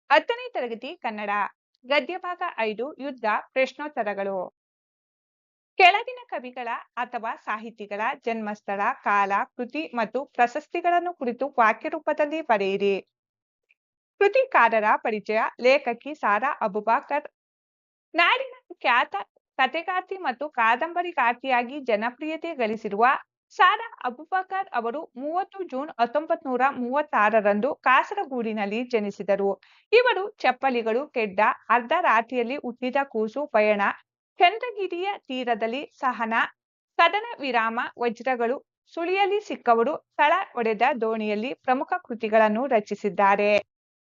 10ನೇ ತರಗತಿ ಕನ್ನಡ ಗದ್ಯಭಾಗ 5 ಯುದ್ಧ ಪ್ರಶ್ನೋತ್ತರಗಳು. ಕೆಳಗಿನ ಕವಿಗಳ ಅಥವಾ ಸಾಹಿತಿಗಳ ಜನ್ಮಸ್ಥಳ, ಕಾಲ, ಕೃತಿ ಮತ್ತು ಪ್ರಶಸ್ತಿಗಳನ್ನು ಕುರಿತು ವಾಕ್ಯ ರೂಪದಲ್ಲಿ ಬರೆಯಿರಿ. ಕೃತಿಕಾರರ ಪರಿಚಯ. ಲೇಖಕಿ ಸಾರಾ ಅಬುಬಕರ್, ನಾಡಿನ ಖ್ಯಾತ ಕಥೆಗಾರ್ತಿ ಮತ್ತು ಕಾದಂಬರಿಗಾರ್ತಿಯಾಗಿ ಜನಪ್ರಿಯತೆ ಗಳಿಸಿರುವ ಸಾರಾ ಅಬುಬಕರ್ ಅವರು 30 ಜೂನ್ 1936ರಂದು ಕಾಸರಗೂಡಿನಲ್ಲಿ ಜನಿಸಿದರು. ಇವರು ಚಪ್ಪಲಿಗಳು ಕೆಡ್ಡ, ಅರ್ಧ ರಾತ್ರಿಯಲ್ಲಿ ಹುಟ್ಟಿದ ಕೂಸು, ಪಯಣ, ಚಂದ್ರಗಿರಿಯ ತೀರದಲ್ಲಿ ಸಹನ, ಕದನ ವಿರಾಮ, ವಜ್ರಗಳು, ಸುಳಿಯಲ್ಲಿ ಸಿಕ್ಕವರು, ತಳ ಒಡೆದ ದೋಣಿಯಲ್ಲಿ ಪ್ರಮುಖ ಕೃತಿಗಳನ್ನು ರಚಿಸಿದ್ದಾರೆ.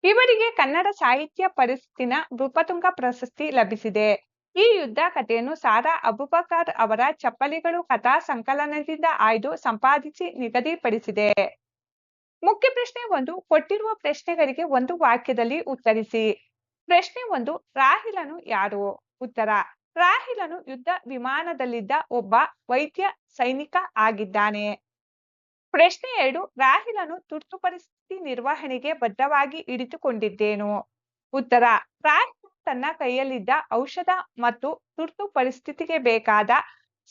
ಇವರಿಗೆ ಕನ್ನಡ ಸಾಹಿತ್ಯ ಪರಿಷತ್ತಿನ ನೃಪತುಂಗ ಪ್ರಶಸ್ತಿ ಲಭಿಸಿದೆ. ಈ ಯುದ್ಧ ಕಥೆಯನ್ನು ಸಾರಾ ಅಬುಬಕರ್ ಅವರ ಚಪ್ಪಲಿಗಳು ಕಥಾ ಸಂಕಲನದಿಂದ ಆಯ್ದು ಸಂಪಾದಿಸಿ ನಿಗದಿಪಡಿಸಿದೆ. ಮುಖ್ಯ ಪ್ರಶ್ನೆ 1. ಕೊಟ್ಟಿರುವ ಪ್ರಶ್ನೆಗಳಿಗೆ ಒಂದು ವಾಕ್ಯದಲ್ಲಿ ಉತ್ತರಿಸಿ. ಪ್ರಶ್ನೆ 1. ರಾಹಿಲನು ಯಾರು? ಉತ್ತರ: ರಾಹಿಲನು ಯುದ್ಧ ವಿಮಾನದಲ್ಲಿದ್ದ ಒಬ್ಬ ವೈದ್ಯ ಸೈನಿಕ ಆಗಿದ್ದಾನೆ. ಪ್ರಶ್ನೆ 2. ರಾಹಿಲನು ತುರ್ತು ಪರಿಸ್ಥಿತಿ ನಿರ್ವಹಣೆಗೆ ಬದ್ಧವಾಗಿ ಹಿಡಿದುಕೊಂಡಿದ್ದೇನು? ಉತ್ತರ: ರಾಹಿಲನು ತನ್ನ ಕೈಯಲ್ಲಿದ್ದ ಔಷಧ ಮತ್ತು ತುರ್ತು ಪರಿಸ್ಥಿತಿಗೆ ಬೇಕಾದ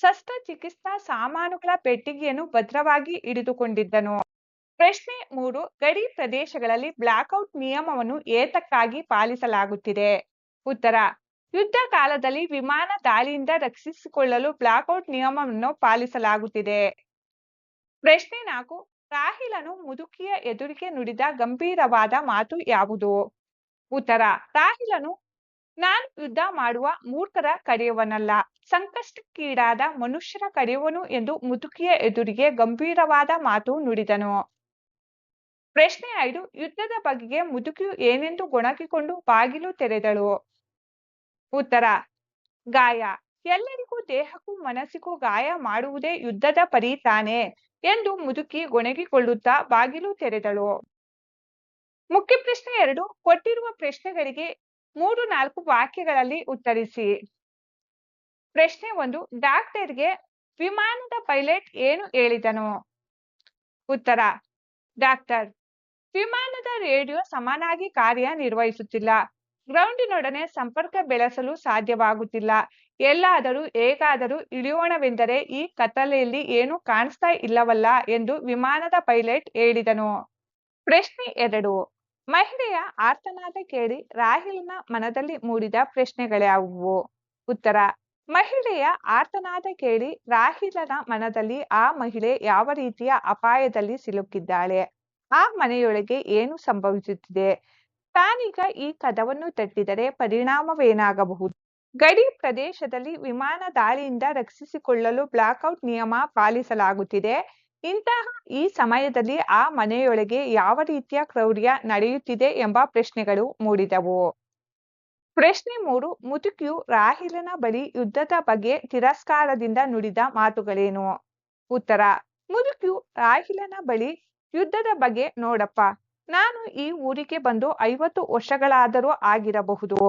ಶಸ್ತ್ರಚಿಕಿತ್ಸಾ ಸಾಮಾನುಗಳ ಪೆಟ್ಟಿಗೆಯನ್ನು ಭದ್ರವಾಗಿ ಹಿಡಿದುಕೊಂಡಿದ್ದನು. ಪ್ರಶ್ನೆ 3. ಗಡಿ ಪ್ರದೇಶಗಳಲ್ಲಿ ಬ್ಲಾಕ್ಔಟ್ ನಿಯಮವನ್ನು ಏತಕ್ಕಾಗಿ ಪಾಲಿಸಲಾಗುತ್ತಿದೆ? ಉತ್ತರ: ಯುದ್ಧ ಕಾಲದಲ್ಲಿ ವಿಮಾನ ದಾಳಿಯಿಂದ ರಕ್ಷಿಸಿಕೊಳ್ಳಲು ಬ್ಲಾಕ್ಔಟ್ ನಿಯಮವನ್ನು ಪಾಲಿಸಲಾಗುತ್ತಿದೆ. ಪ್ರಶ್ನೆ 4. ರಾಹಿಲನು ಮುದುಕಿಯ ಎದುರಿಗೆ ನುಡಿದ ಗಂಭೀರವಾದ ಮಾತು ಯಾವುದು? ಉತ್ತರ: ರಾಹಿಲನು ನಾನು ಯುದ್ಧ ಮಾಡುವ ಮೂರ್ಖರ ಕಡೆಯವನಲ್ಲ, ಸಂಕಷ್ಟಕ್ಕೀಡಾದ ಮನುಷ್ಯರ ಕಡೆಯವನು ಎಂದು ಮುದುಕಿಯ ಎದುರಿಗೆ ಗಂಭೀರವಾದ ಮಾತು ನುಡಿದನು. ಪ್ರಶ್ನೆ 5. ಯುದ್ಧದ ಬಗೆಗೆ ಮುದುಕಿಯು ಏನೆಂದು ಗೊಣಗಿಕೊಂಡು ಬಾಗಿಲು ತೆರೆದಳು? ಉತ್ತರ: ಗಾಯ. ಎಲ್ಲರಿಗೂ ದೇಹಕ್ಕೂ ಮನಸ್ಸಿಗೂ ಗಾಯ ಮಾಡುವುದೇ ಯುದ್ಧದ ಪರಿ ತಾನೆ ಎಂದು ಮುದುಕಿ ಗೊಣಗಿಕೊಳ್ಳುತ್ತಾ ಬಾಗಿಲು ತೆರೆದಳು. ಮುಖ್ಯ ಪ್ರಶ್ನೆ 2. ಕೊಟ್ಟಿರುವ ಪ್ರಶ್ನೆಗಳಿಗೆ 3-4 ವಾಕ್ಯಗಳಲ್ಲಿ ಉತ್ತರಿಸಿ. ಪ್ರಶ್ನೆ 1. ಡಾಕ್ಟರ್ಗೆ ವಿಮಾನದ ಪೈಲಟ್ ಏನು ಹೇಳಿದನು? ಉತ್ತರ: ಡಾಕ್ಟರ್, ವಿಮಾನದ ರೇಡಿಯೋ ಸಮನಾಗಿ ಕಾರ್ಯನಿರ್ವಹಿಸುತ್ತಿಲ್ಲ. ಗ್ರೌಂಡಿನೊಡನೆ ಸಂಪರ್ಕ ಬೆಳೆಸಲು ಸಾಧ್ಯವಾಗುತ್ತಿಲ್ಲ. ಎಲ್ಲಾದರೂ ಹೇಗಾದರೂ ಇಳಿಯೋಣವೆಂದರೆ ಈ ಕತ್ತಲೆಯಲ್ಲಿ ಏನೂ ಕಾಣಿಸ್ತಾ ಇಲ್ಲವಲ್ಲ ಎಂದು ವಿಮಾನದ ಪೈಲಟ್ ಹೇಳಿದನು. ಪ್ರಶ್ನೆ 2. ಮಹಿಳೆಯ ಆರ್ತನಾದ ಕೇಳಿ ರಾಹಿಲನ ಮನದಲ್ಲಿ ಮೂಡಿದ ಪ್ರಶ್ನೆಗಳ್ಯಾವುವು? ಉತ್ತರ: ಮಹಿಳೆಯ ಆರ್ತನಾದ ಕೇಳಿ ರಾಹಿಲನ ಮನದಲ್ಲಿ ಆ ಮಹಿಳೆ ಯಾವ ರೀತಿಯ ಅಪಾಯದಲ್ಲಿ ಸಿಲುಕಿದ್ದಾಳೆ, ಆ ಮನೆಯೊಳಗೆ ಏನು ಸಂಭವಿಸುತ್ತಿದೆ, ತಾನೀಗ ಈ ಕದವನ್ನು ತಟ್ಟಿದರೆ ಪರಿಣಾಮವೇನಾಗಬಹುದು, ಗಡಿ ಪ್ರದೇಶದಲ್ಲಿ ವಿಮಾನ ದಾಳಿಯಿಂದ ರಕ್ಷಿಸಿಕೊಳ್ಳಲು ಬ್ಲಾಕ್ಔಟ್ ನಿಯಮ ಪಾಲಿಸಲಾಗುತ್ತಿದೆ, ಇಂತಹ ಈ ಸಮಯದಲ್ಲಿ ಆ ಮನೆಯೊಳಗೆ ಯಾವ ರೀತಿಯ ಕ್ರೌರ್ಯ ನಡೆಯುತ್ತಿದೆ ಎಂಬ ಪ್ರಶ್ನೆಗಳು ಮೂಡಿದವು. ಪ್ರಶ್ನೆ 3. ಮುದುಕಿಯು ರಾಹಿಲನ ಬಳಿ ಯುದ್ಧದ ಬಗ್ಗೆ ತಿರಸ್ಕಾರದಿಂದ ನುಡಿದ ಮಾತುಗಳೇನು? ಉತ್ತರ: ಮುದುಕಿಯು ರಾಹಿಲನ ಬಳಿ ಯುದ್ಧದ ಬಗ್ಗೆ, ನೋಡಪ್ಪ, ನಾನು ಈ ಊರಿಗೆ ಬಂದು 50 ವರ್ಷಗಳಾದರೂ ಆಗಿರಬಹುದು.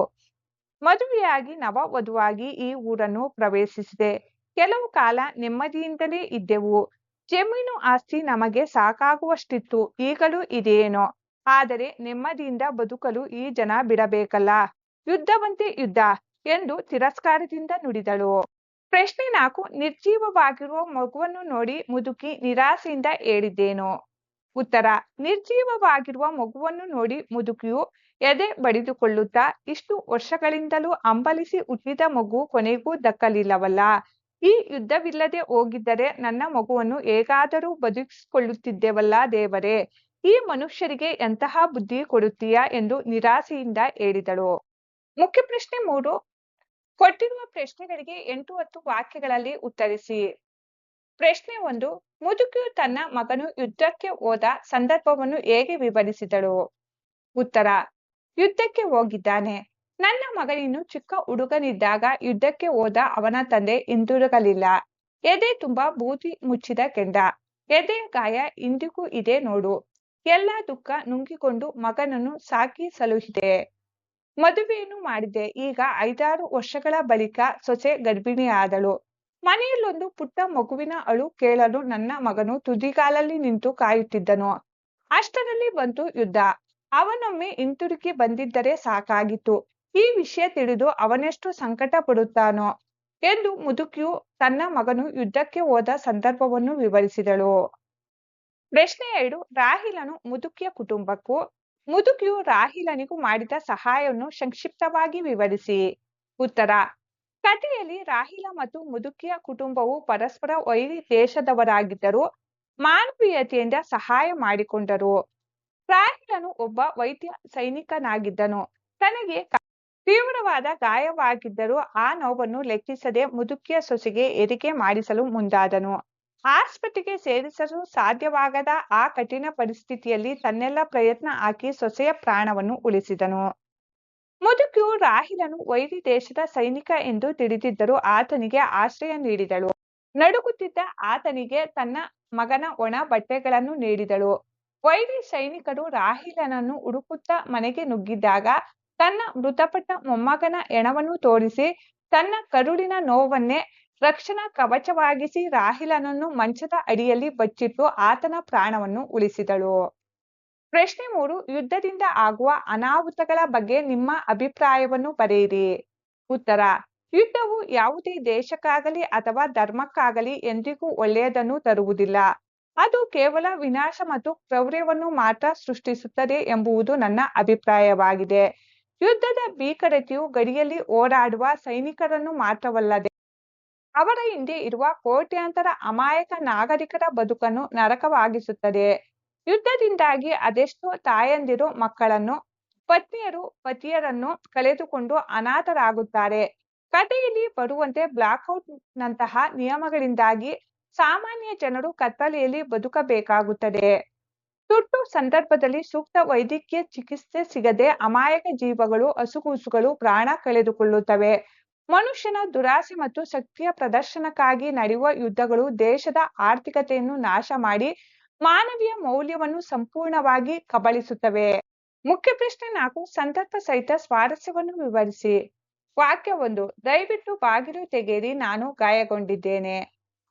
ಮದುವೆಯಾಗಿ ನವವಧುವಾಗಿ ಈ ಊರನ್ನು ಪ್ರವೇಶಿಸಿದೆ. ಕೆಲವು ಕಾಲ ನೆಮ್ಮದಿಯಿಂದಲೇ ಇದ್ದೆವು. ಜಮೀನು ಆಸ್ತಿ ನಮಗೆ ಸಾಕಾಗುವಷ್ಟಿತ್ತು, ಈಗಲೂ ಇದೆಯೇನೋ. ಆದರೆ ನೆಮ್ಮದಿಯಿಂದ ಬದುಕಲು ಈ ಜನ ಬಿಡಬೇಕಲ್ಲ, ಯುದ್ಧವಂತೆ ಯುದ್ಧ ಎಂದು ತಿರಸ್ಕಾರದಿಂದ ನುಡಿದಳು. ಪ್ರಶ್ನೆ 4. ನಿರ್ಜೀವವಾಗಿರುವ ಮಗುವನ್ನು ನೋಡಿ ಮುದುಕಿ ನಿರಾಸೆಯಿಂದ ಹೇಳಿದ್ದೇನು? ಉತ್ತರ: ನಿರ್ಜೀವವಾಗಿರುವ ಮಗುವನ್ನು ನೋಡಿ ಮುದುಕಿಯು ಎದೆ ಬಡಿದುಕೊಳ್ಳುತ್ತಾ, ಇಷ್ಟು ವರ್ಷಗಳಿಂದಲೂ ಹಂಬಲಿಸಿ ಹುಟ್ಟಿದ ಮಗು ಕೊನೆಗೂ ದಕ್ಕಲಿಲ್ಲವಲ್ಲ, ಈ ಯುದ್ಧವಿಲ್ಲದೆ ಹೋಗಿದ್ದರೆ ನನ್ನ ಮಗುವನ್ನು ಹೇಗಾದರೂ ಬದುಕಿಸಿಕೊಳ್ಳುತ್ತಿದ್ದೆವಲ್ಲ ದೇವರೇ, ಈ ಮನುಷ್ಯರಿಗೆ ಎಂತಹ ಬುದ್ಧಿ ಕೊಡುತ್ತೀಯಾ ಎಂದು ನಿರಾಸೆಯಿಂದ ಹೇಳಿದಳು. ಮುಖ್ಯ ಪ್ರಶ್ನೆ 3. ಕೊಟ್ಟಿರುವ ಪ್ರಶ್ನೆಗಳಿಗೆ 8-10 ವಾಕ್ಯಗಳಲ್ಲಿ ಉತ್ತರಿಸಿ. ಪ್ರಶ್ನೆ 1. ಮುದುಕಿಯು ತನ್ನ ಮಗನು ಯುದ್ಧಕ್ಕೆ ಹೋದ ಸಂದರ್ಭವನ್ನು ಹೇಗೆ ವಿವರಿಸಿದಳು? ಉತ್ತರ: ಯುದ್ಧಕ್ಕೆ ಹೋಗಿದ್ದಾನೆ. ನನ್ನ ಮಗನಿನ್ನು ಚಿಕ್ಕ ಹುಡುಗನಿದ್ದಾಗ ಯುದ್ಧಕ್ಕೆ ಹೋದ ಅವನ ತಂದೆ ಹಿಂದಿರುಗಲಿಲ್ಲ. ಎದೆ ತುಂಬಾ ಬೂದಿ ಮುಚ್ಚಿದ ಕೆಂಡ. ಎದೆಯ ಗಾಯ ಇಂದಿಗೂ ಇದೆ ನೋಡು. ಎಲ್ಲ ದುಃಖ ನುಂಗಿಕೊಂಡು ಮಗನನ್ನು ಸಾಕಿ ಸಲುಹಿದೆ. ಮದುವೆಯನ್ನು ಮಾಡಿದೆ. ಈಗ 5-6 ವರ್ಷಗಳ ಬಳಿಕ ಸೊಸೆ ಗರ್ಭಿಣಿಯಾದಳು. ಮನೆಯಲ್ಲೊಂದು ಪುಟ್ಟ ಮಗುವಿನ ಅಳು ಕೇಳಲು ನನ್ನ ಮಗನು ತುದಿಗಾಲಲ್ಲಿ ನಿಂತು ಕಾಯುತ್ತಿದ್ದನು. ಅಷ್ಟರಲ್ಲಿ ಬಂತು ಯುದ್ಧ. ಅವನೊಮ್ಮೆ ಹಿಂತಿರುಗಿ ಬಂದಿದ್ದರೆ ಸಾಕಾಗಿತ್ತು. ಈ ವಿಷಯ ತಿಳಿದು ಅವನೆಷ್ಟು ಸಂಕಟ ಪಡುತ್ತಾನೋ ಎಂದು ಮುದುಕಿಯು ತನ್ನ ಮಗನು ಯುದ್ಧಕ್ಕೆ ಹೋದ ಸಂದರ್ಭವನ್ನು ವಿವರಿಸಿದಳು. ಪ್ರಶ್ನೆ 2. ರಾಹಿಲನು ಮುದುಕಿಯ ಕುಟುಂಬಕ್ಕೂ ಮುದುಕಿಯು ರಾಹಿಲನಿಗೂ ಮಾಡಿದ ಸಹಾಯವನ್ನು ಸಂಕ್ಷಿಪ್ತವಾಗಿ ವಿವರಿಸಿ. ಉತ್ತರ. ಕಥೆಯಲ್ಲಿ ರಾಹಿಲ ಮತ್ತು ಮುದುಕಿಯ ಕುಟುಂಬವು ಪರಸ್ಪರ ವೈರಿ ದೇಶದವರಾಗಿದ್ದರೂ ಮಾನವೀಯತೆಯಿಂದ ಸಹಾಯ ಮಾಡಿಕೊಂಡರು. ರಾಹಿಲನು ಒಬ್ಬ ವೈದ್ಯ ಸೈನಿಕನಾಗಿದ್ದನು. ತನಗೆ ತೀವ್ರವಾದ ಗಾಯವಾಗಿದ್ದರೂ ಆ ನೋವನ್ನು ಲೆಕ್ಕಿಸದೆ ಮುದುಕಿಯ ಸೊಸೆಗೆ ಹೆರಿಗೆ ಮಾಡಿಸಲು ಮುಂದಾದನು. ಆಸ್ಪತ್ರೆಗೆ ಸೇರಿಸಲು ಸಾಧ್ಯವಾಗದ ಆ ಕಠಿಣ ಪರಿಸ್ಥಿತಿಯಲ್ಲಿ ತನ್ನೆಲ್ಲ ಪ್ರಯತ್ನ ಹಾಕಿ ಸೊಸೆಯ ಪ್ರಾಣವನ್ನು ಉಳಿಸಿದನು. ಮುದುಕಿಯು ರಾಹಿಲನು ವೈರಿ ದೇಶದ ಸೈನಿಕ ಎಂದು ತಿಳಿದಿದ್ದರೂ ಆತನಿಗೆ ಆಶ್ರಯ ನೀಡಿದಳು. ನಡುಗುತ್ತಿದ್ದ ಆತನಿಗೆ ತನ್ನ ಮಗನ ಒಣ ಬಟ್ಟೆಗಳನ್ನು ನೀಡಿದಳು. ವೈರಿ ಸೈನಿಕರು ರಾಹಿಲನನ್ನು ಹುಡುಕುತ್ತಾ ಮನೆಗೆ ನುಗ್ಗಿದಾಗ ತನ್ನ ಮೃತಪಟ್ಟ ಮೊಮ್ಮಗನ ಹೆಣವನ್ನು ತೋರಿಸಿ ತನ್ನ ಕರುಳಿನ ನೋವನ್ನೇ ರಕ್ಷಣಾ ಕವಚವಾಗಿಸಿ ರಾಹಿಲನನ್ನು ಮಂಚದ ಅಡಿಯಲ್ಲಿ ಬಚ್ಚಿಟ್ಟು ಆತನ ಪ್ರಾಣವನ್ನು ಉಳಿಸಿದಳು. ಪ್ರಶ್ನೆ 3. ಯುದ್ಧದಿಂದ ಆಗುವ ಅನಾಹುತಗಳ ಬಗ್ಗೆ ನಿಮ್ಮ ಅಭಿಪ್ರಾಯವನ್ನು ಬರೆಯಿರಿ. ಉತ್ತರ. ಯುದ್ಧವು ಯಾವುದೇ ದೇಶಕ್ಕಾಗಲಿ ಅಥವಾ ಧರ್ಮಕ್ಕಾಗಲಿ ಎಂದಿಗೂ ಒಳ್ಳೆಯದನ್ನು ತರುವುದಿಲ್ಲ. ಅದು ಕೇವಲ ವಿನಾಶ ಮತ್ತು ಕ್ರೌರ್ಯವನ್ನು ಮಾತ್ರ ಸೃಷ್ಟಿಸುತ್ತದೆ ಎಂಬುದು ನನ್ನ ಅಭಿಪ್ರಾಯವಾಗಿದೆ. ಯುದ್ಧದ ಭೀಕರತೆಯು ಗಡಿಯಲ್ಲಿ ಓಡಾಡುವ ಸೈನಿಕರನ್ನು ಮಾತ್ರವಲ್ಲದೆ ಅವರ ಹಿಂದೆ ಇರುವ ಕೋಟ್ಯಾಂತರ ಅಮಾಯಕ ನಾಗರಿಕರ ಬದುಕನ್ನು ನರಕವಾಗಿಸುತ್ತದೆ. ಯುದ್ಧದಿಂದಾಗಿ ಅದೆಷ್ಟೋ ತಾಯಂದಿರು ಮಕ್ಕಳನ್ನು, ಪತ್ನಿಯರು ಪತಿಯರನ್ನು ಕಳೆದುಕೊಂಡು ಅನಾಥರಾಗುತ್ತಾರೆ. ಕಥೆಯಲ್ಲಿ ಬರುವಂತೆ ಬ್ಲಾಕ್ಔಟ್ ನಂತಹ ನಿಯಮಗಳಿಂದಾಗಿ ಸಾಮಾನ್ಯ ಜನರು ಕತ್ತಲೆಯಲ್ಲಿ ಬದುಕಬೇಕಾಗುತ್ತದೆ. ತುರ್ತು ಸಂದರ್ಭದಲ್ಲಿ ಸೂಕ್ತ ವೈದ್ಯಕೀಯ ಚಿಕಿತ್ಸೆ ಸಿಗದೆ ಅಮಾಯಕ ಜೀವಗಳು, ಹಸುಗೂಸುಗಳು ಪ್ರಾಣ ಕಳೆದುಕೊಳ್ಳುತ್ತವೆ. ಮನುಷ್ಯನ ದುರಾಸೆ ಮತ್ತು ಶಕ್ತಿಯ ಪ್ರದರ್ಶನಕ್ಕಾಗಿ ನಡೆಯುವ ಯುದ್ಧಗಳು ದೇಶದ ಆರ್ಥಿಕತೆಯನ್ನು ನಾಶ ಮಾಡಿ ಮಾನವೀಯ ಮೌಲ್ಯವನ್ನು ಸಂಪೂರ್ಣವಾಗಿ ಕಬಳಿಸುತ್ತವೆ. ಮುಖ್ಯ ಪ್ರಶ್ನೆ 4. ಸಂದರ್ಭ ಸಹಿತ ಸ್ವಾರಸ್ಯವನ್ನು ವಿವರಿಸಿ. ವಾಕ್ಯ 1. ದಯವಿಟ್ಟು ಬಾಗಿಲು ತೆಗೆಯಿರಿ, ನಾನು ಗಾಯಗೊಂಡಿದ್ದೇನೆ.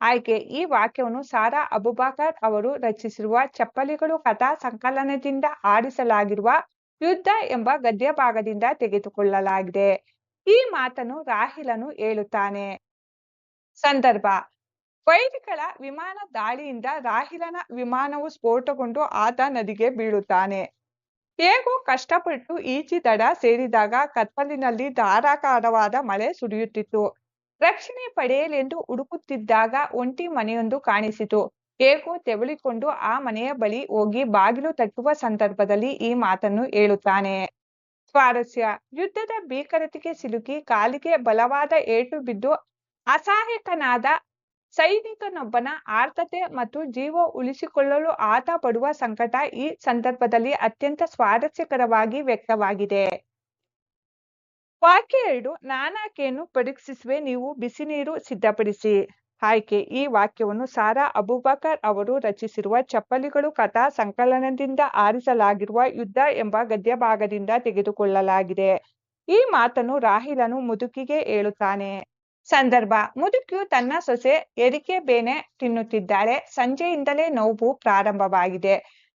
ಆಯ್ಕೆ. ಈ ವಾಕ್ಯವನ್ನು ಸಾರಾ ಅಬುಬಕರ್ ಅವರು ರಚಿಸಿರುವ ಚಪ್ಪಲಿಗಳು ಕಥಾ ಸಂಕಲನದಿಂದ ಆರಿಸಲಾಗಿರುವ ಯುದ್ಧ ಎಂಬ ಗದ್ಯ ಭಾಗದಿಂದ ತೆಗೆದುಕೊಳ್ಳಲಾಗಿದೆ. ಈ ಮಾತನ್ನು ರಾಹಿಲನು ಹೇಳುತ್ತಾನೆ. ಸಂದರ್ಭ. ವೈರಿಗಳ ವಿಮಾನ ದಾಳಿಯಿಂದ ರಾಹಿಲನ ವಿಮಾನವು ಸ್ಫೋಟಗೊಂಡು ಆತ ನದಿಗೆ ಬೀಳುತ್ತಾನೆ. ಹೇಗೋ ಕಷ್ಟಪಟ್ಟು ಈಜಿ ದಡ ಸೇರಿದಾಗ ಕತ್ತಲಿನಲ್ಲಿ ಧಾರಾಕಾರವಾದ ಮಳೆ ಸುರಿಯುತ್ತಿತ್ತು. ರಕ್ಷಣೆ ಪಡೆಯಲೆಂದು ಹುಡುಕುತ್ತಿದ್ದಾಗ ಒಂಟಿ ಮನೆಯೊಂದು ಕಾಣಿಸಿತು. ಹೇಗೋ ತೆವಳಿಕೊಂಡು ಆ ಮನೆಯ ಬಳಿ ಹೋಗಿ ಬಾಗಿಲು ತಟ್ಟುವ ಸಂದರ್ಭದಲ್ಲಿ ಈ ಮಾತನ್ನು ಹೇಳುತ್ತಾನೆ. ಸ್ವಾರಸ್ಯ. ಯುದ್ಧದ ಭೀಕರತೆಗೆ ಸಿಲುಕಿ ಕಾಲಿಗೆ ಬಲವಾದ ಏಟು ಬಿದ್ದು ಅಸಹಾಯಕನಾದ ಸೈನಿಕನೊಬ್ಬನ ಆರ್ತತೆ ಮತ್ತು ಜೀವ ಉಳಿಸಿಕೊಳ್ಳಲು ಆತ ಪಡುವ ಸಂಕಟ ಈ ಸಂದರ್ಭದಲ್ಲಿ ಅತ್ಯಂತ ಸ್ವಾರಸ್ಯಕರವಾಗಿ ವ್ಯಕ್ತವಾಗಿದೆ. ವಾಕ್ಯ 2. ನಾನಾಕೆಯನ್ನು ಪರೀಕ್ಷಿಸುವೆ, ನೀವು ಬಿಸಿ ನೀರು ಸಿದ್ಧಪಡಿಸಿ. ಆಯ್ಕೆ. ಈ ವಾಕ್ಯವನ್ನು ಸಾರಾ ಅಬುಬಕರ್ ಅವರು ರಚಿಸಿರುವ ಚಪ್ಪಲಿಗಳು ಕಥಾ ಸಂಕಲನದಿಂದ ಆರಿಸಲಾಗಿರುವ ಯುದ್ಧ ಎಂಬ ಗದ್ಯ ಭಾಗದಿಂದ ತೆಗೆದುಕೊಳ್ಳಲಾಗಿದೆ. ಈ ಮಾತನ್ನು ರಾಹಿಲನು ಮುದುಕಿಗೆ ಹೇಳುತ್ತಾನೆ. ಸಂದರ್ಭ. ಮುದುಕಿಯು ತನ್ನ ಸೊಸೆ ಹೆರಿಗೆ ಬೇನೆ ತಿನ್ನುತ್ತಿದ್ದಾಳೆ. ಸಂಜೆಯಿಂದಲೇ ನೋವು ಪ್ರಾರಂಭವಾಗಿದೆ.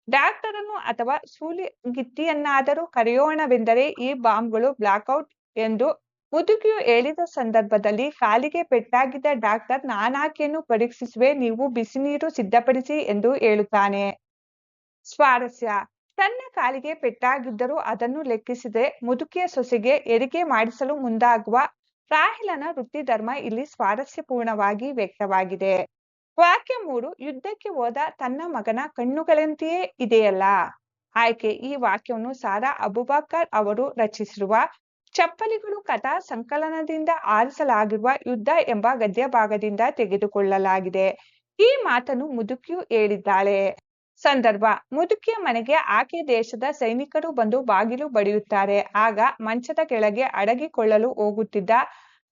ಡಾಕ್ಟರನ್ನು ಅಥವಾ ಸೂಲಿಗಿತ್ತಿಯನ್ನಾದರೂ ಕರೆಯೋಣವೆಂದರೆ ಈ ಬಾಂಬ್ಗಳು ಬ್ಲಾಕ್ಔಟ್ ಎಂದು ಮುದುಕಿಯು ಹೇಳಿದ ಸಂದರ್ಭದಲ್ಲಿ ಕಾಲಿಗೆ ಪೆಟ್ಟಾಗಿದ್ದ ಡಾಕ್ಟರ್ ನಾನಾಕೆಯನ್ನು ಪರೀಕ್ಷಿಸುವೆ, ನೀವು ಬಿಸಿ ನೀರು ಸಿದ್ಧಪಡಿಸಿ ಎಂದು ಹೇಳುತ್ತಾನೆ. ಸ್ವಾರಸ್ಯ. ತನ್ನ ಕಾಲಿಗೆ ಪೆಟ್ಟಾಗಿದ್ದರೂ ಅದನ್ನು ಲೆಕ್ಕಿಸದೆ ಮುದುಕಿಯ ಸೊಸೆಗೆ ಹೆರಿಗೆ ಮಾಡಿಸಲು ಮುಂದಾಗುವ ರಾಹಿಲನ ವೃತ್ತಿಧರ್ಮ ಇಲ್ಲಿ ಸ್ವಾರಸ್ಯಪೂರ್ಣವಾಗಿ ವ್ಯಕ್ತವಾಗಿದೆ. ವಾಕ್ಯ 3. ಯುದ್ಧಕ್ಕೆ ಹೋದ ತನ್ನ ಮಗನ ಕಣ್ಣುಗಳಂತೆಯೇ ಇದೆಯಲ್ಲ. ಆಯ್ಕೆ. ಈ ವಾಕ್ಯವನ್ನು ಸಾರಾ ಅಬುಬಕರ್ ಅವರು ರಚಿಸಿರುವ ಚಪ್ಪಲಿಗಳು ಕಥಾ ಸಂಕಲನದಿಂದ ಆರಿಸಲಾಗಿರುವ ಯುದ್ಧ ಎಂಬ ಗದ್ಯ ಭಾಗದಿಂದ ತೆಗೆದುಕೊಳ್ಳಲಾಗಿದೆ. ಈ ಮಾತನ್ನು ಮುದುಕಿಯು ಹೇಳಿದ್ದಾಳೆ. ಸಂದರ್ಭ. ಮುದುಕಿಯ ಮನೆಗೆ ಆಕೆ ದೇಶದ ಸೈನಿಕರು ಬಂದು ಬಾಗಿಲು ಬಡಿಯುತ್ತಾರೆ. ಆಗ ಮಂಚದ ಕೆಳಗೆ ಅಡಗಿಕೊಳ್ಳಲು ಹೋಗುತ್ತಿದ್ದ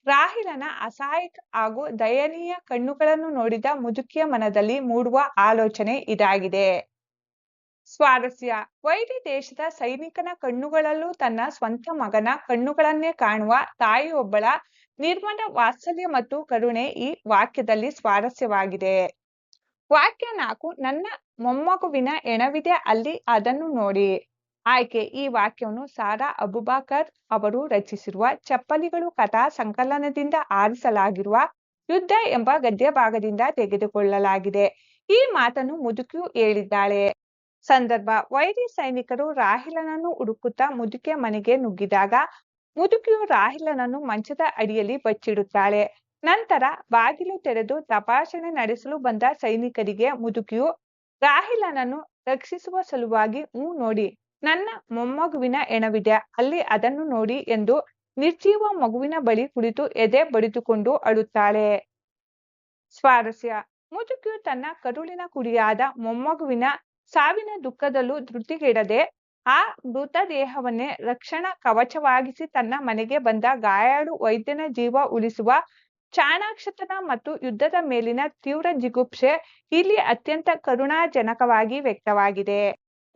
ರಾಹಿಲನ ಅಸಹಾಯಕ ಹಾಗೂ ದಯನೀಯ ಕಣ್ಣುಗಳನ್ನು ನೋಡಿದ ಮುದುಕಿಯ ಮನದಲ್ಲಿ ಮೂಡುವ ಆಲೋಚನೆ ಇದಾಗಿದೆ. ಸ್ವಾರಸ್ಯ. ವೈರಿ ದೇಶದ ಸೈನಿಕನ ಕಣ್ಣುಗಳಲ್ಲೂ ತನ್ನ ಸ್ವಂತ ಮಗನ ಕಣ್ಣುಗಳನ್ನೇ ಕಾಣುವ ತಾಯಿಯೊಬ್ಬಳ ನಿರ್ಮಲ ವಾತ್ಸಲ್ಯ ಮತ್ತು ಕರುಣೆ ಈ ವಾಕ್ಯದಲ್ಲಿ ಸ್ವಾರಸ್ಯವಾಗಿದೆ. ವಾಕ್ಯ 4. ನನ್ನ ಮೊಮ್ಮಗುವಿನ ಹೆಣವಿದೆ ಅಲ್ಲಿ, ಅದನ್ನು ನೋಡಿ. ಆಯ್ಕೆ ಈ ವಾಕ್ಯವನ್ನು ಸಾರಾ ಅಬುಬಕರ್ ಅವರು ರಚಿಸಿರುವ ಚಪ್ಪಲಿಗಳು ಕಥಾ ಸಂಕಲನದಿಂದ ಆರಿಸಲಾಗಿರುವ ಯುದ್ಧ ಎಂಬ ಗದ್ಯ ಭಾಗದಿಂದ ತೆಗೆದುಕೊಳ್ಳಲಾಗಿದೆ. ಈ ಮಾತನ್ನು ಮುದುಕಿಯು ಹೇಳಿದ್ದಾಳೆ. ಸಂದರ್ಭ: ವೈರಿ ಸೈನಿಕರು ರಾಹಿಲನನ್ನು ಹುಡುಕುತ್ತಾ ಮುದುಕಿಯ ಮನೆಗೆ ನುಗ್ಗಿದಾಗ ಮುದುಕಿಯು ರಾಹಿಲನನ್ನು ಮಂಚದ ಅಡಿಯಲ್ಲಿ ಬಚ್ಚಿಡುತ್ತಾಳೆ. ನಂತರ ಬಾಗಿಲು ತೆರೆದು ತಪಾಸಣೆ ನಡೆಸಲು ಬಂದ ಸೈನಿಕರಿಗೆ ಮುದುಕಿಯು ರಾಹಿಲನನ್ನು ರಕ್ಷಿಸುವ ಸಲುವಾಗಿ ನೋಡಿ, ನನ್ನ ಮೊಮ್ಮಗುವಿನ ಹೆಣವಿದೆ, ಅಲ್ಲಿ ಅದನ್ನು ನೋಡಿ ಎಂದು ನಿರ್ಜೀವ ಮಗುವಿನ ಬಳಿ ಕುಳಿತು ಎದೆ ಬಡಿದುಕೊಂಡು ಅಳುತ್ತಾಳೆ. ಸ್ವಾರಸ್ಯ: ಮುದುಕಿಯು ತನ್ನ ಕರುಳಿನ ಕುಡಿಯಾದ ಮೊಮ್ಮಗುವಿನ ಸಾವಿನ ದುಃಖದಲ್ಲೂ ಧೃತಿಗೆಡದೆ ಆ ಮೃತದೇಹವನ್ನೇ ರಕ್ಷಣಾ ಕವಚವಾಗಿಸಿ ತನ್ನ ಮನೆಗೆ ಬಂದ ಗಾಯಾಳು ವೈದ್ಯನ ಜೀವ ಉಳಿಸುವ ಚಾಣಾಕ್ಷತನ ಮತ್ತು ಯುದ್ಧದ ಮೇಲಿನ ತೀವ್ರ ಜಿಗುಪ್ಸೆ ಇಲ್ಲಿ ಅತ್ಯಂತ ಕರುಣಾಜನಕವಾಗಿ ವ್ಯಕ್ತವಾಗಿದೆ.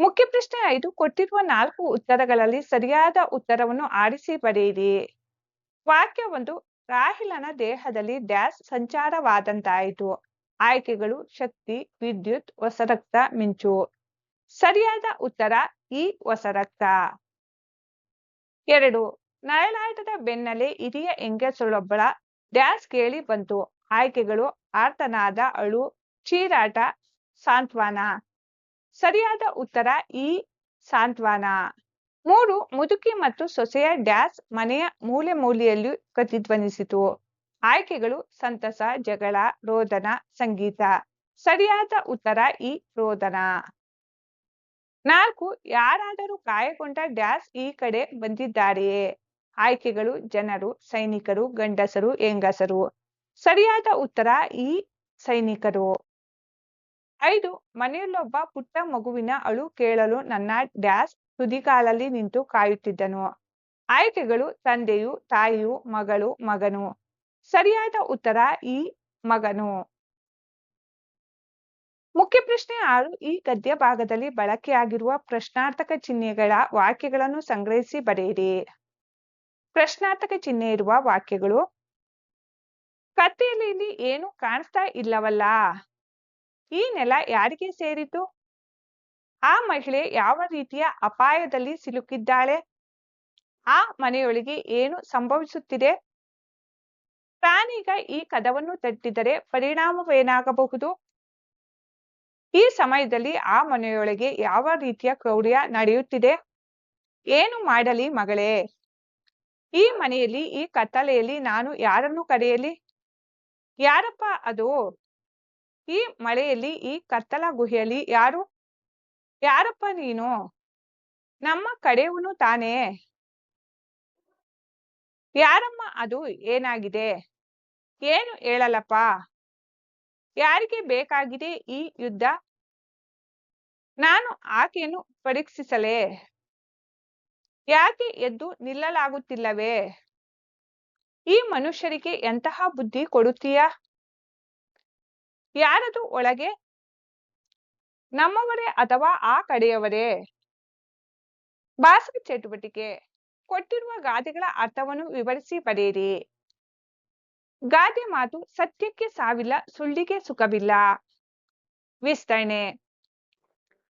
ಮುಖ್ಯ ಪ್ರಶ್ನೆ 5 ಕೊಟ್ಟಿರುವ 4 ಉತ್ತರಗಳಲ್ಲಿ ಸರಿಯಾದ ಉತ್ತರವನ್ನು ಆರಿಸಿ ಬರೆಯಿರಿ. ವಾಕ್ಯ 1: ರಾಹಿಲನ ದೇಹದಲ್ಲಿ ಡ್ಯಾಶ್ ಸಂಚಾರವಾದಂತಾಯಿತು. ಆಯ್ಕೆಗಳು: ಶಕ್ತಿ, ವಿದ್ಯುತ್, ಹೊಸರಕ್ತ, ಮಿಂಚು. ಸರಿಯಾದ ಉತ್ತರ ಈ ಹೊಸರಕ್ತ. 2 ನರಳಾಟದ ಬೆನ್ನಲ್ಲೇ ಹಿರಿಯ ಹೆಂಗಸಳೊಬ್ಬಳ ಡ್ಯಾಶ್ ಕೇಳಿ ಬಂತು. ಆಯ್ಕೆಗಳು: ಆರ್ತನಾದ, ಅಳು, ಚೀರಾಟ, ಸಾಂತ್ವನ. ಸರಿಯಾದ ಉತ್ತರ ಈ ಸಾಂತ್ವನ. 3 ಮುದುಕಿ ಮತ್ತು ಸೊಸೆಯ ಡ್ಯಾಶ್ ಮನೆಯ ಮೂಲೆ ಮೂಲೆಯಲ್ಲಿ ಪ್ರತಿಧ್ವನಿಸಿತು. ಆಯ್ಕೆಗಳು: ಸಂತಸ, ಜಗಳ, ರೋದನ, ಸಂಗೀತ. ಸರಿಯಾದ ಉತ್ತರ ಈ ರೋದನ. 4 ಯಾರಾದರೂ ಗಾಯಗೊಂಡ ಡ್ಯಾಶ್ ಈ ಕಡೆ ಬಂದಿದ್ದಾರೆಯೇ? ಆಯ್ಕೆಗಳು: ಜನರು, ಸೈನಿಕರು, ಗಂಡಸರು, ಹೆಂಗಸರು. ಸರಿಯಾದ ಉತ್ತರ ಈ ಸೈನಿಕರು. 5 ಮನೆಯಲ್ಲೊಬ್ಬ ಪುಟ್ಟ ಮಗುವಿನ ಅಳು ಕೇಳಲು ನನ್ನ ಡ್ಯಾಶ್ ತುದಿಗಾಲಲ್ಲಿ ನಿಂತು ಕಾಯುತ್ತಿದ್ದನು. ಆಯ್ಕೆಗಳು: ತಂದೆಯು, ತಾಯಿಯು, ಮಗಳು, ಮಗನು. ಸರಿಯಾದ ಉತ್ತರ ಈ ಮಗನು. ಮುಖ್ಯ ಪ್ರಶ್ನೆ 6 ಈ ಗದ್ಯ ಭಾಗದಲ್ಲಿ ಬಳಕೆಯಾಗಿರುವ ಪ್ರಶ್ನಾರ್ಥಕ ಚಿಹ್ನೆಗಳ ವಾಕ್ಯಗಳನ್ನು ಸಂಗ್ರಹಿಸಿ ಬರೆಯಿರಿ. ಪ್ರಶ್ನಾರ್ಥಕ ಚಿಹ್ನೆ ಇರುವ ವಾಕ್ಯಗಳು: ಕಥೆಯಲ್ಲಿ ಇಲ್ಲಿ ಏನು ಕಾಣಿಸ್ತಾ ಇಲ್ಲವಲ್ಲ? ಈ ನೆಲ ಯಾರಿಗೆ ಸೇರಿತು? ಆ ಮಹಿಳೆ ಯಾವ ರೀತಿಯ ಅಪಾಯದಲ್ಲಿ ಸಿಲುಕಿದ್ದಾಳೆ? ಆ ಮನೆಯೊಳಗೆ ಏನು ಸಂಭವಿಸುತ್ತಿದೆ? ಪ್ರಾಣೀಗ ಈ ಕದವನ್ನು ತಟ್ಟಿದರೆ ಪರಿಣಾಮವೇನಾಗಬಹುದು? ಈ ಸಮಯದಲ್ಲಿ ಆ ಮನೆಯೊಳಗೆ ಯಾವ ರೀತಿಯ ಕ್ರೌರ್ಯ ನಡೆಯುತ್ತಿದೆ? ಏನು ಮಾಡಲಿ ಮಗಳೇ? ಈ ಮನೆಯಲ್ಲಿ ಈ ಕತ್ತಲೆಯಲ್ಲಿ ನಾನು ಯಾರನ್ನು ಕರೆಯಲಿ? ಯಾರಪ್ಪ ಅದು? ಈ ಮಳೆಯಲ್ಲಿ ಈ ಕತ್ತಲ ಗುಹೆಯಲ್ಲಿ ಯಾರು? ಯಾರಪ್ಪ ನೀನು? ನಮ್ಮ ಕಡೆಯವನು ತಾನೇ? ಯಾರಮ್ಮ ಅದು? ಏನಾಗಿದೆ? ಏನು ಹೇಳಲಪ್ಪ? ಯಾರಿಗೆ ಬೇಕಾಗಿದೆ ಈ ಯುದ್ಧ? ನಾನು ಆಕೆಯನ್ನು ಪರೀಕ್ಷಿಸಲೇ? ಯಾಕೆ ಎದ್ದು ನಿಲ್ಲಲಾಗುತ್ತಿಲ್ಲವೇ? ಈ ಮನುಷ್ಯರಿಗೆ ಎಂತಹ ಬುದ್ಧಿ ಕೊಡುತ್ತೀಯಾ? ಯಾರದು ಒಳಗೆ? ನಮ್ಮವರೇ ಅಥವಾ ಆ ಕಡೆಯವರೇ? ಭಾಷಾ ಚಟುವಟಿಕೆ: ಕೊಟ್ಟಿರುವ ಗಾದೆಗಳ ಅರ್ಥವನ್ನು ವಿವರಿಸಿ ಬರೆಯಿರಿ. ಗಾದೆ ಮಾತು: ಸತ್ಯಕ್ಕೆ ಸಾವಿಲ್ಲ, ಸುಳ್ಳಿಗೆ ಸುಖವಿಲ್ಲ. ವಿಸ್ತರಣೆ: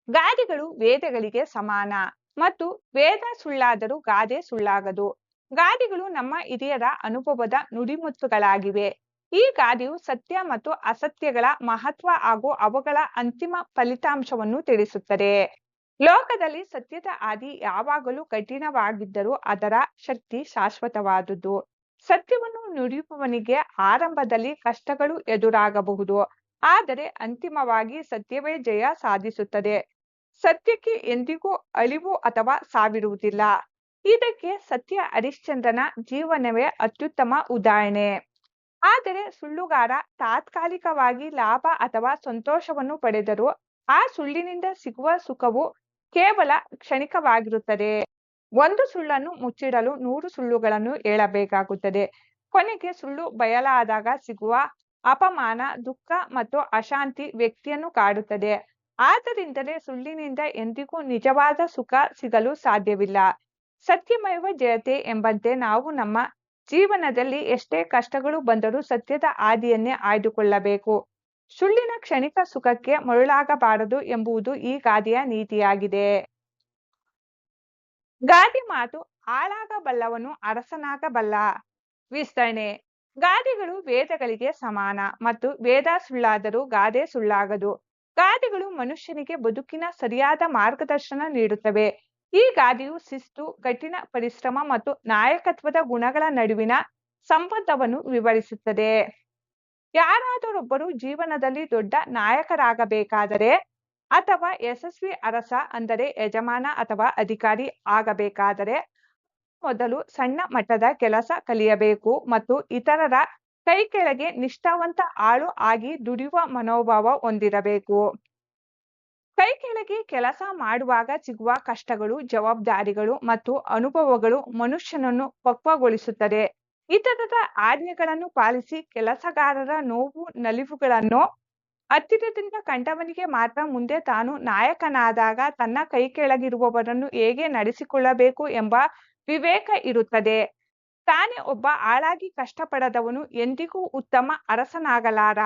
ಗಾದೆಗಳು ವೇದಗಳಿಗೆ ಸಮಾನ ಮತ್ತು ವೇದ ಸುಳ್ಳಾದರೂ ಗಾದೆ ಸುಳ್ಳಾಗದು. ಗಾದೆಗಳು ನಮ್ಮ ಹಿರಿಯರ ಅನುಭವದ ನುಡಿಮುತ್ತುಗಳಾಗಿವೆ. ಈ ಗಾದೆಯು ಸತ್ಯ ಮತ್ತು ಅಸತ್ಯಗಳ ಮಹತ್ವ ಹಾಗೂ ಅವುಗಳ ಅಂತಿಮ ಫಲಿತಾಂಶವನ್ನು ತಿಳಿಸುತ್ತದೆ. ಲೋಕದಲ್ಲಿ ಸತ್ಯದ ಹಾದಿ ಯಾವಾಗಲೂ ಕಠಿಣವಾಗಿದ್ದರೂ ಅದರ ಶಕ್ತಿ ಶಾಶ್ವತವಾದುದು. ಸತ್ಯವನ್ನು ನುಡಿಯುವವನಿಗೆ ಆರಂಭದಲ್ಲಿ ಕಷ್ಟಗಳು ಎದುರಾಗಬಹುದು, ಆದರೆ ಅಂತಿಮವಾಗಿ ಸತ್ಯವೇ ಜಯ ಸಾಧಿಸುತ್ತದೆ. ಸತ್ಯಕ್ಕೆ ಎಂದಿಗೂ ಅಳಿವು ಅಥವಾ ಸಾವಿರುವುದಿಲ್ಲ. ಇದಕ್ಕೆ ಸತ್ಯ ಹರಿಶ್ಚಂದ್ರನ ಜೀವನವೇ ಅತ್ಯುತ್ತಮ ಉದಾಹರಣೆ. ಆದರೆ ಸುಳ್ಳುಗಾರ ತಾತ್ಕಾಲಿಕವಾಗಿ ಲಾಭ ಅಥವಾ ಸಂತೋಷವನ್ನು ಪಡೆದರೂ ಆ ಸುಳ್ಳಿನಿಂದ ಸಿಗುವ ಸುಖವು ಕೇವಲ ಕ್ಷಣಿಕವಾಗಿರುತ್ತದೆ. ಒಂದು ಸುಳ್ಳನ್ನು ಮುಚ್ಚಿಡಲು 100 ಸುಳ್ಳುಗಳನ್ನು ಹೇಳಬೇಕಾಗುತ್ತದೆ. ಕೊನೆಗೆ ಸುಳ್ಳು ಬಯಲಾದಾಗ ಸಿಗುವ ಅಪಮಾನ, ದುಃಖ ಮತ್ತು ಅಶಾಂತಿ ವ್ಯಕ್ತಿಯನ್ನು ಕಾಡುತ್ತದೆ. ಆದ್ದರಿಂದಲೇ ಸುಳ್ಳಿನಿಂದ ಎಂದಿಗೂ ನಿಜವಾದ ಸುಖ ಸಿಗಲು ಸಾಧ್ಯವಿಲ್ಲ. ಸತ್ಯಮೇವ ಜಯತೆ ಎಂಬಂತೆ ನಾವು ನಮ್ಮ ಜೀವನದಲ್ಲಿ ಎಷ್ಟೇ ಕಷ್ಟಗಳು ಬಂದರೂ ಸತ್ಯದ ಹಾದಿಯನ್ನೇ ಆಯ್ದುಕೊಳ್ಳಬೇಕು. ಸುಳ್ಳಿನ ಕ್ಷಣಿಕ ಸುಖಕ್ಕೆ ಮರುಳಾಗಬಾರದು ಎಂಬುದು ಈ ಗಾದೆಯ ನೀತಿಯಾಗಿದೆ. ಗಾದೆ ಮಾತು ಆಳಾಗಬಲ್ಲವನು ಅರಸನಾಗಬಲ್ಲ. ವಿಸ್ತರಣೆ. ಗಾದೆಗಳು ವೇದಗಳಿಗೆ ಸಮಾನ ಮತ್ತು ವೇದ ಸುಳ್ಳಾದರೂ ಗಾದೆ ಸುಳ್ಳಾಗದು. ಗಾದೆಗಳು ಮನುಷ್ಯನಿಗೆ ಬದುಕಿನ ಸರಿಯಾದ ಮಾರ್ಗದರ್ಶನ ನೀಡುತ್ತವೆ. ಈ ಗಾದೆಯು ಶಿಸ್ತು, ಕಠಿಣ ಪರಿಶ್ರಮ ಮತ್ತು ನಾಯಕತ್ವದ ಗುಣಗಳ ನಡುವಿನ ಸಂಬಂಧವನ್ನು ವಿವರಿಸುತ್ತದೆ. ಯಾರಾದರೊಬ್ಬರು ಜೀವನದಲ್ಲಿ ದೊಡ್ಡ ನಾಯಕರಾಗಬೇಕಾದರೆ ಅಥವಾ ಯಶಸ್ವಿ ಅರಸ ಅಂದರೆ ಯಜಮಾನ ಅಥವಾ ಅಧಿಕಾರಿ ಆಗಬೇಕಾದರೆ ಮೊದಲು ಸಣ್ಣ ಮಟ್ಟದ ಕೆಲಸ ಕಲಿಯಬೇಕು ಮತ್ತು ಇತರರ ಕೈ ಕೆಳಗೆ ನಿಷ್ಠಾವಂತ ಆಳು ಆಗಿ ದುಡಿಯುವ ಮನೋಭಾವ ಹೊಂದಿರಬೇಕು. ಕೈ ಕೆಳಗೆ ಕೆಲಸ ಮಾಡುವಾಗ ಸಿಗುವ ಕಷ್ಟಗಳು, ಜವಾಬ್ದಾರಿಗಳು ಮತ್ತು ಅನುಭವಗಳು ಮನುಷ್ಯನನ್ನು ಪಕ್ವಗೊಳಿಸುತ್ತದೆ. ಇತರರ ಆಜ್ಞೆಗಳನ್ನು ಪಾಲಿಸಿ ಕೆಲಸಗಾರರ ನೋವು ನಲಿವುಗಳನ್ನು ಹತ್ತಿರದಿಂದ ಕಂಡವನಿಗೆ ಮಾತ್ರ ಮುಂದೆ ತಾನು ನಾಯಕನಾದಾಗ ತನ್ನ ಕೈ ಕೆಳಗಿರುವವರನ್ನು ಹೇಗೆ ನಡೆಸಿಕೊಳ್ಳಬೇಕು ಎಂಬ ವಿವೇಕ ಇರುತ್ತದೆ. ತಾನೇ ಒಬ್ಬ ಆಳಾಗಿ ಕಷ್ಟಪಡದವನು ಎಂದಿಗೂ ಉತ್ತಮ ಅರಸನಾಗಲಾರ.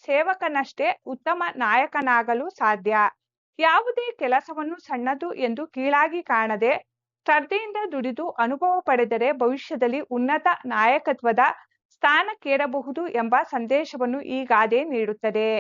ಸೇವಕನಷ್ಟೇ ಉತ್ತಮ ನಾಯಕನಾಗಲು ಸಾಧ್ಯ. ಯಾವುದೇ ಕೆಲಸವನ್ನು ಸಣ್ಣದು ಎಂದು ಕೀಳಾಗಿ ಕಾಣದೆ ಶ್ರದ್ಧೆಯಿಂದ ದುಡಿದು ಅನುಭವ ಪಡೆದರೆ ಭವಿಷ್ಯದಲ್ಲಿ ಉನ್ನತ ನಾಯಕತ್ವದ ಸ್ಥಾನಕ್ಕೇರಬಹುದು ಎಂಬ ಸಂದೇಶವನ್ನು ಈ ಗಾದೆ ನೀಡುತ್ತದೆ.